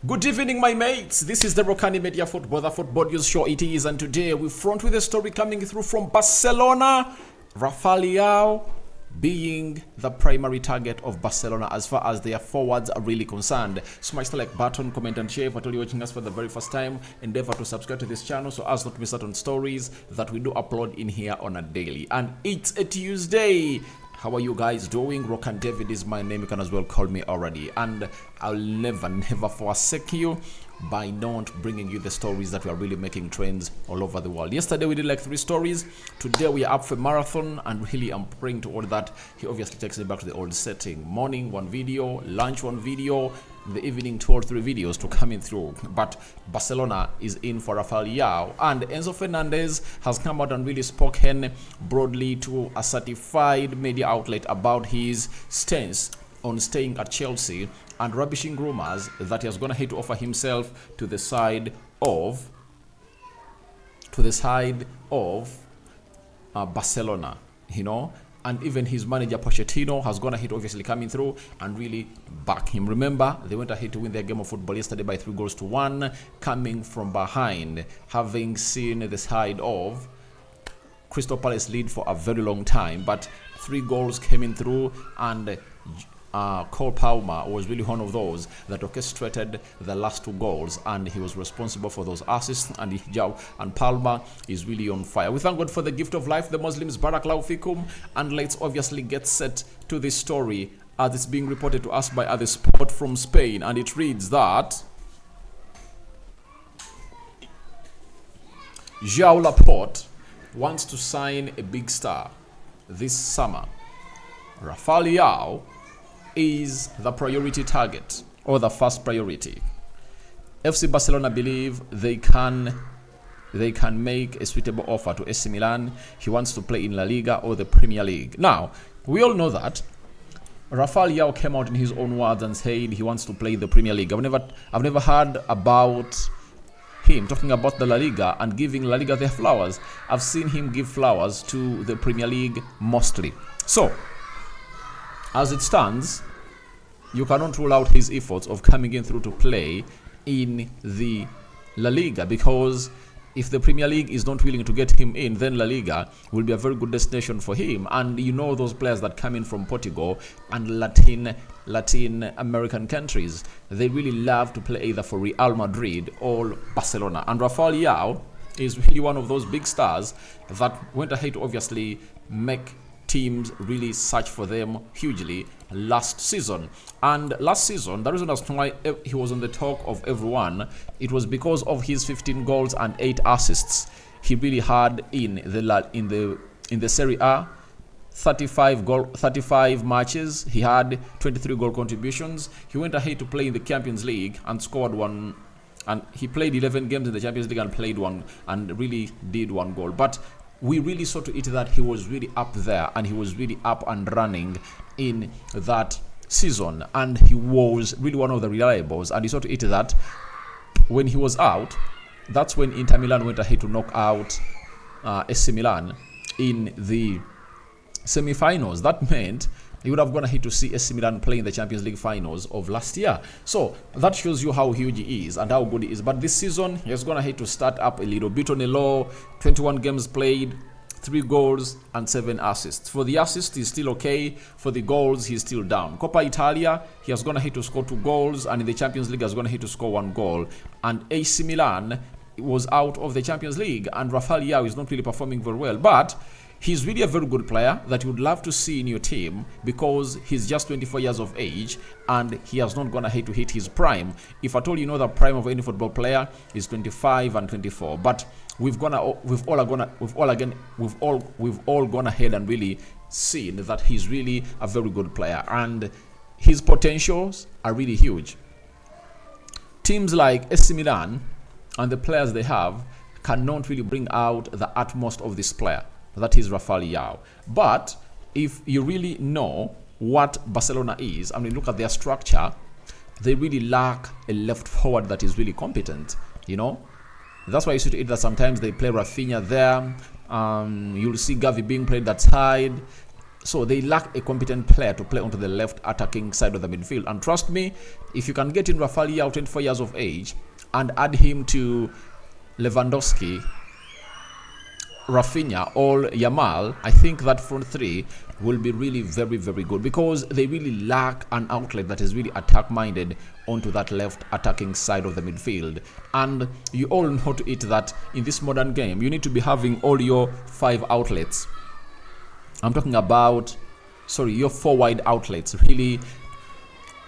Good evening, my mates. This is the Rokani Media Football, the football news show it is, and today we front with a story coming through from Barcelona. Rafael being the primary target of Barcelona as far as their forwards are really concerned. Smash the like button, comment and share. If you're watching us for the very first time, endeavor to subscribe to this channel so as not to miss out on stories that we do upload in here on a daily. And it's a Tuesday. How are you guys doing? Rokani David is my name. You can as well call me already. And I'll never forsake you by not bringing you the stories that we are really making trends all over the world. Yesterday we did like 3 stories. Today we are up for marathon, and really I'm praying to all that he obviously takes me back to the old setting. Morning 1 video, lunch 1 video, in the evening 2 or 3 videos to coming through. But Barcelona is in for Rafael, and Enzo Fernandez has come out and really spoken broadly to a certified media outlet about his stance on staying at Chelsea and rubbishing rumors that he has gone ahead to offer himself to the side of Barcelona, you know. And even his manager Pochettino has gone ahead, obviously coming through and really back him. Remember, they went ahead to win their game of football yesterday by 3-1, coming from behind, having seen the side of Crystal Palace lead for a very long time. But 3 goals came in through, and Cole Palmer was really one of those that orchestrated the last 2 goals, and he was responsible for those assists. And Palmer is really on fire. We thank God for the gift of life, the Muslims. Barakallahu fikum. And let's obviously get set to this story as it's being reported to us by other sport from Spain, and it reads that João Laporte wants to sign a big star this summer. Rafael is the priority target, or the first priority. FC Barcelona believe they can make a suitable offer to AC Milan. He wants to play in La Liga or the Premier League. Now, we all know that Rafael came out in his own words and said he wants to play the Premier League. I've never heard about him talking about the La Liga and giving La Liga their flowers. I've seen him give flowers to the Premier League mostly. So, as it stands, you cannot rule out his efforts of coming in through to play in the La Liga, because if the Premier League is not willing to get him in, then La Liga will be a very good destination for him. And you know those players that come in from Portugal and Latin American countries, they really love to play either for Real Madrid or Barcelona. And Rafael is really one of those big stars that went ahead to obviously make teams really search for them hugely last season. And last season, the reason as to why he was on the talk of everyone, it was because of his 15 goals and 8 assists he really had in the Serie A. 35 matches, he had 23 goal contributions. He went ahead to play in the Champions League and scored 1, and he played 11 games in the Champions League and played 1 and really did 1 goal. But we really saw to it that he was really up there, and he was really up and running in that season, and he was really one of the reliables. And he saw to it that when he was out, that's when Inter Milan went ahead to knock out AC Milan in the semi-finals. That meant he would have gone ahead to see AC Milan play in the Champions League finals of last year. So that shows you how huge he is and how good he is. But this season, he has gone ahead to start up a little bit on a low. 21 games played, 3 goals and 7 assists. For the assists, he's still okay. For the goals, he's still down. Coppa Italia, he has gone ahead to score 2 goals, and in the Champions League, he has gone ahead to score 1 goal. And AC Milan was out of the Champions League, and Rafael is not really performing very well. But he's really a very good player that you would love to see in your team, because he's just 24 years of age and he has not gone ahead to hit his prime. If at all you know, the prime of any football player is 25 and 24. But we've all gone ahead and really seen that he's really a very good player, and his potentials are really huge. Teams like AC Milan and the players they have cannot really bring out the utmost of this player. That is Rafael. But if you really know what Barcelona is, I mean, look at their structure, they really lack a left forward that is really competent, you know. That's why you see that sometimes they play Rafinha there. You'll see Gavi being played that side. So they lack a competent player to play onto the left attacking side of the midfield. And trust me, if you can get in Rafael Leao, 24 years of age, and add him to Lewandowski, Rafinha or Yamal, I think that front three will be really very, very good, because they really lack an outlet that is really attack-minded onto that left attacking side of the midfield. And you all know to it that in this modern game, you need to be having all your 5 outlets. I'm talking about, your 4 wide outlets really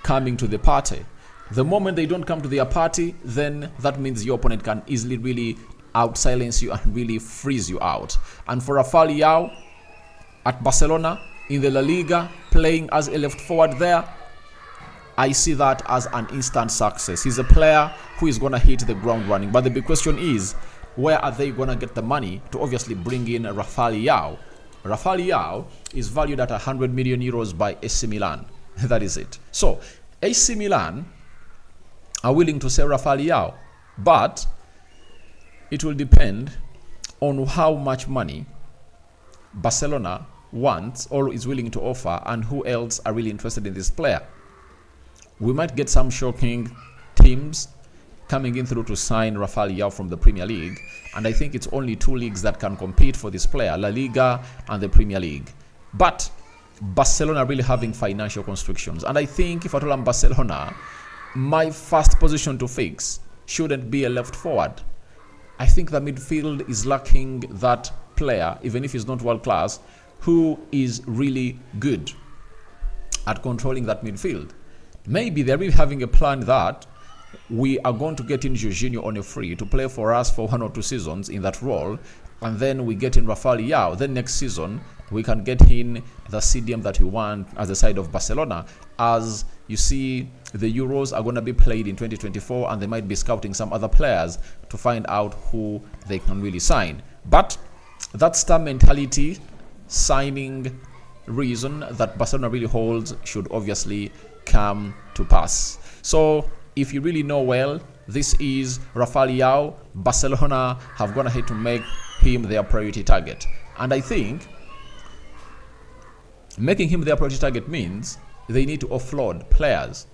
coming to the party. The moment they don't come to their party, then that means your opponent can easily really out-silence you and really freeze you out. And for Rafael Leao at Barcelona in the La Liga, playing as a left forward there, I see that as an instant success. He's a player who is going to hit the ground running. But the big question is, where are they going to get the money to obviously bring in Rafael Leao? Rafael Leao is valued at 100 million euros by AC Milan. That is it. So AC Milan are willing to sell Rafael Leao, but it will depend on how much money Barcelona wants or is willing to offer, and who else are really interested in this player. We might get some shocking teams coming in through to sign Rafael Leao from the Premier League, and I think it's only 2 leagues that can compete for this player, La Liga and the Premier League. But Barcelona are really having financial constrictions, and I think if at all I'm Barcelona, my first position to fix shouldn't be a left forward. I think the midfield is lacking that player, even if he's not world class, who is really good at controlling that midfield. Maybe they're really having a plan that we are going to get in Jorginho on a free to play for us for 1 or 2 seasons in that role, and then we get in Rafael Leao. Then next season we can get in the CDM that we want as the side of Barcelona. As you see, the Euros are going to be played in 2024, and they might be scouting some other players to find out who they can really sign. But that star mentality signing reason that Barcelona really holds should obviously come to pass. So if you really know well, this is Rafael Leao. Barcelona have gone ahead to make him their priority target. And I think making him their priority target means they need to offload players.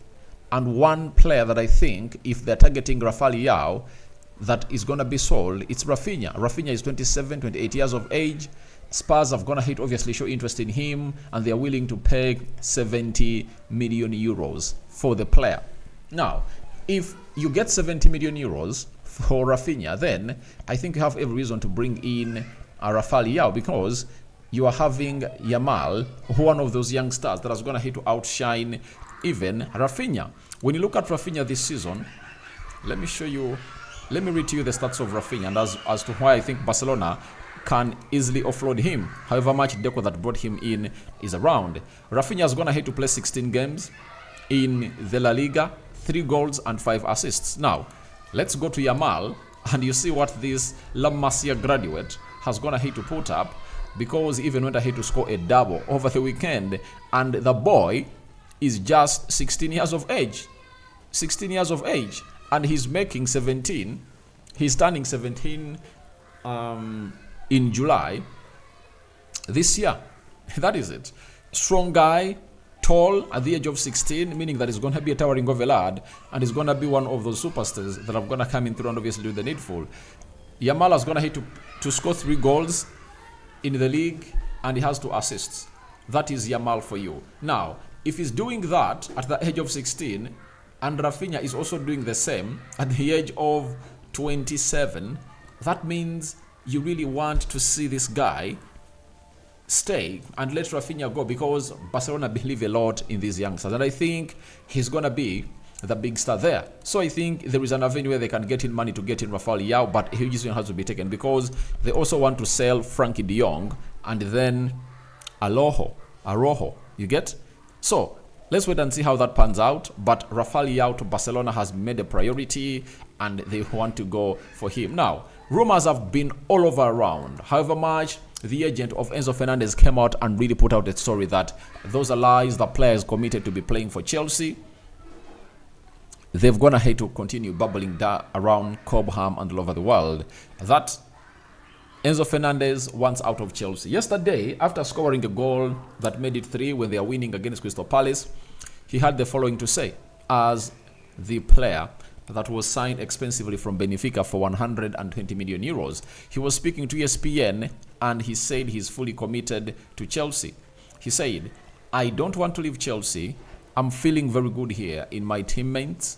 And one player that I think, if they're targeting Rafael Leao, that is going to be sold, it's Rafinha. Rafinha is 27, 28 years of age. Spurs have gone ahead to obviously show interest in him, and they are willing to pay 70 million euros for the player. Now, if you get 70 million euros for Rafinha, then I think you have every reason to bring in Rafael Leao, because you are having Yamal, one of those young stars that is going to hit to outshine even Rafinha. When you look at Rafinha this season, let me read to you the stats of Rafinha, and as to why I think Barcelona can easily offload him, however much Deco that brought him in is around. Rafinha has gone ahead to play 16 games in the La Liga, 3 goals and 5 assists. Now, let's go to Yamal, and you see what this La Masia graduate has gone ahead to put up, because he even went ahead to score a double over the weekend, and the boy is just 16 years of age. 16 years of age, and he's making 17. He's turning 17 in July this year. That is it. Strong guy, tall at the age of 16, meaning that he's going to be a towering of a lad, and he's going to be one of those superstars that are going to come in through and obviously do the needful. Yamal has gone ahead to score 3 goals in the league, and he has 2 assists. That is Yamal for you. Now, if he's doing that at the age of 16, and Rafinha is also doing the same at the age of 27, that means you really want to see this guy stay and let Rafinha go, because Barcelona believe a lot in these youngsters, and I think he's going to be the big star there. So I think there is an avenue where they can get in money to get in Rafael Leao, but he just has to be taken, because they also want to sell Frankie de Jong and then Araujo, you get? So let's wait and see how that pans out. But Rafael Leao to Barcelona has made a priority, and they want to go for him. Now, rumors have been all over around. However much the agent of Enzo Fernandez came out and really put out a story that those are lies, the player is committed to be playing for Chelsea. They've gone ahead to continue bubbling around Cobham and all over the world that Enzo Fernandez wants out of Chelsea. Yesterday, after scoring a goal that made it 3 when they are winning against Crystal Palace, he had the following to say as the player that was signed expensively from Benfica for 120 million euros. He was speaking to ESPN and he said he's fully committed to Chelsea. He said, I don't want to leave Chelsea. I'm feeling very good here with my teammates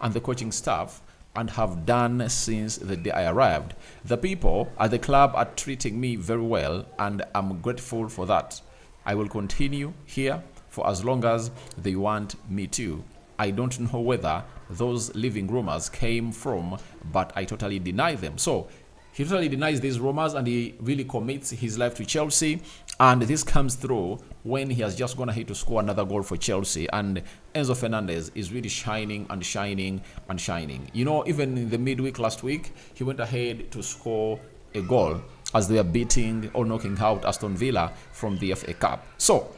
and the coaching staff, and have done since the day I arrived. The people at the club are treating me very well, and I'm grateful for that. I will continue here for as long as they want me to. I don't know whether those living rumors came from, but I totally deny them. So he totally denies these rumors and he really commits his life to Chelsea. And this comes through when he has just gone ahead to score another goal for Chelsea. And Enzo Fernandez is really shining and shining and shining. You know, even in the midweek last week, he went ahead to score a goal as they were beating or knocking out Aston Villa from the FA Cup. So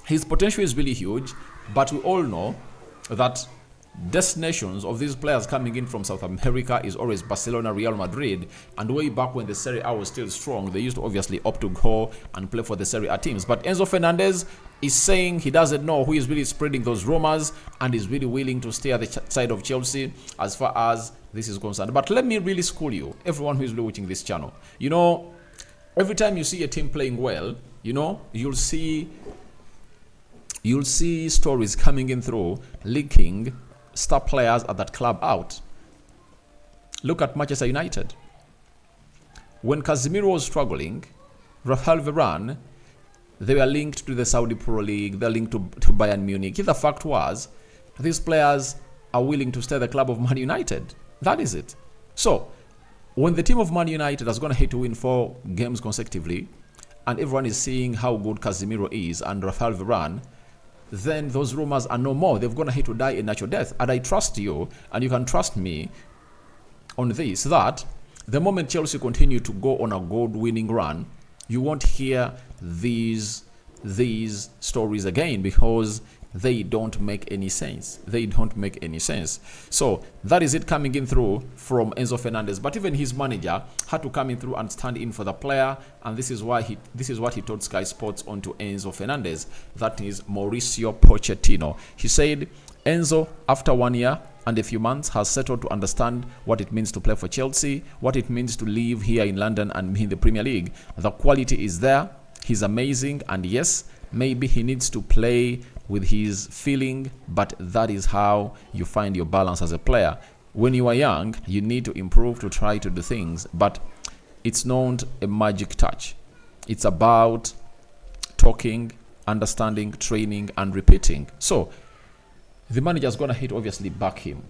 his potential is really huge, but we all know that destinations of these players coming in from South America is always Barcelona, Real Madrid, and way back when the Serie A was still strong, they used to obviously opt to go and play for the Serie A teams. But Enzo Fernandez is saying he doesn't know who is really spreading those rumors and is really willing to stay at the side of Chelsea as far as this is concerned. But let me really school you, everyone who is really watching this channel. You know, every time you see a team playing well, you know, you'll see stories coming in through leaking star players at that club out. Look at Manchester United. When Casemiro was struggling, Rafael Varane, they were linked to the Saudi Pro League, they're linked to Bayern Munich. The fact was, these players are willing to stay at the club of Man United. That is it. So, when the team of Man United has gone ahead to win 4 games consecutively, and everyone is seeing how good Casemiro is and Rafael Varane, then those rumors are no more. They've gone ahead to die a natural death. And I trust you, and you can trust me on this, that the moment Chelsea continue to go on a goal-winning run, you won't hear these stories again, because they don't make any sense. They don't make any sense. So that is it coming in through from Enzo Fernandez. But even his manager had to come in through and stand in for the player, and this is what he told Sky Sports onto Enzo Fernandez. That is Mauricio Pochettino. He said, Enzo, after 1 year and a few months, has settled to understand what it means to play for Chelsea, what it means to live here in London and be in the Premier League. The quality is there. He's amazing, and yes, maybe he needs to play with his feeling, but that is how you find your balance as a player. When you are young, you need to improve to try to do things, but it's not a magic touch. It's about talking, understanding, training, and repeating. So the manager's gonna hit obviously back him,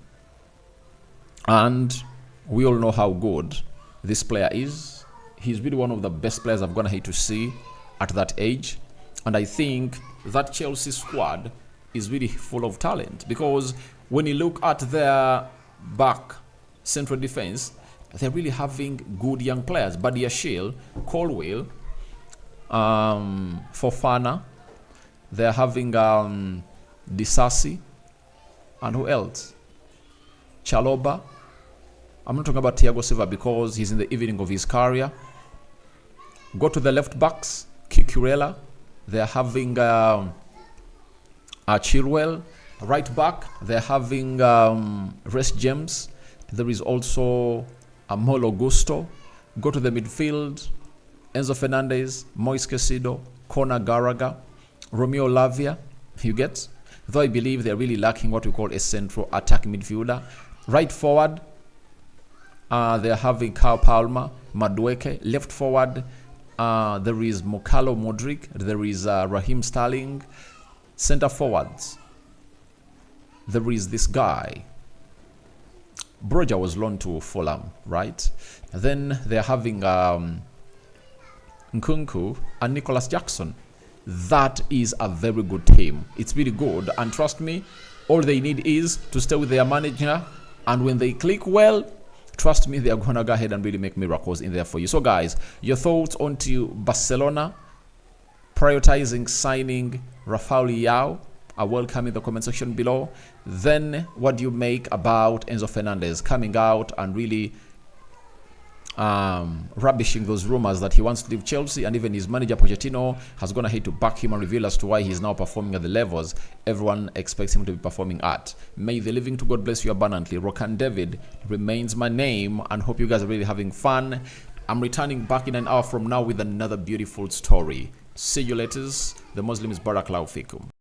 and we all know how good this player is. He's really one of the best players I've gonna hate to see at that age. And I think that Chelsea squad is really full of talent, because when you look at their back central defense, they're really having good young players. Badiashile, Colwill, Fofana, they're having Disasi, and who else? Chaloba. I'm not talking about Thiago Silva because he's in the evening of his career. Go to the left backs, Cucurella. They're having Chilwell. Right back, they're having Reece James. There is also Molo Gusto. Go to the midfield, Enzo Fernandez, Moise Caicedo, Conor Gallagher, Romeo Lavia. You get? Though I believe they're really lacking what we call a central attack midfielder. Right forward, they're having Kyle Palmer, Madueke. Left forward, there is Mokalo Modric. There is Raheem Sterling. Center forwards, there is this guy. Broja was loaned to Fulham, right? Then they're having Nkunku and Nicholas Jackson. That is a very good team. It's really good. And trust me, all they need is to stay with their manager. And when they click well, trust me, they are going to go ahead and really make miracles in there for you. So guys, your thoughts onto Barcelona prioritizing signing Rafael Leao are welcome in the comment section below. Then what do you make about Enzo Fernandez coming out and really rubbishing those rumors that he wants to leave Chelsea, and even his manager Pochettino has gone ahead to back him and reveal as to why he's now performing at the levels everyone expects him to be performing at. May the living to God bless you abundantly. Rokani David remains my name, and hope you guys are really having fun. I'm returning back in an hour from now with another beautiful story. See you later. The Muslim is Barakallahu Fikum.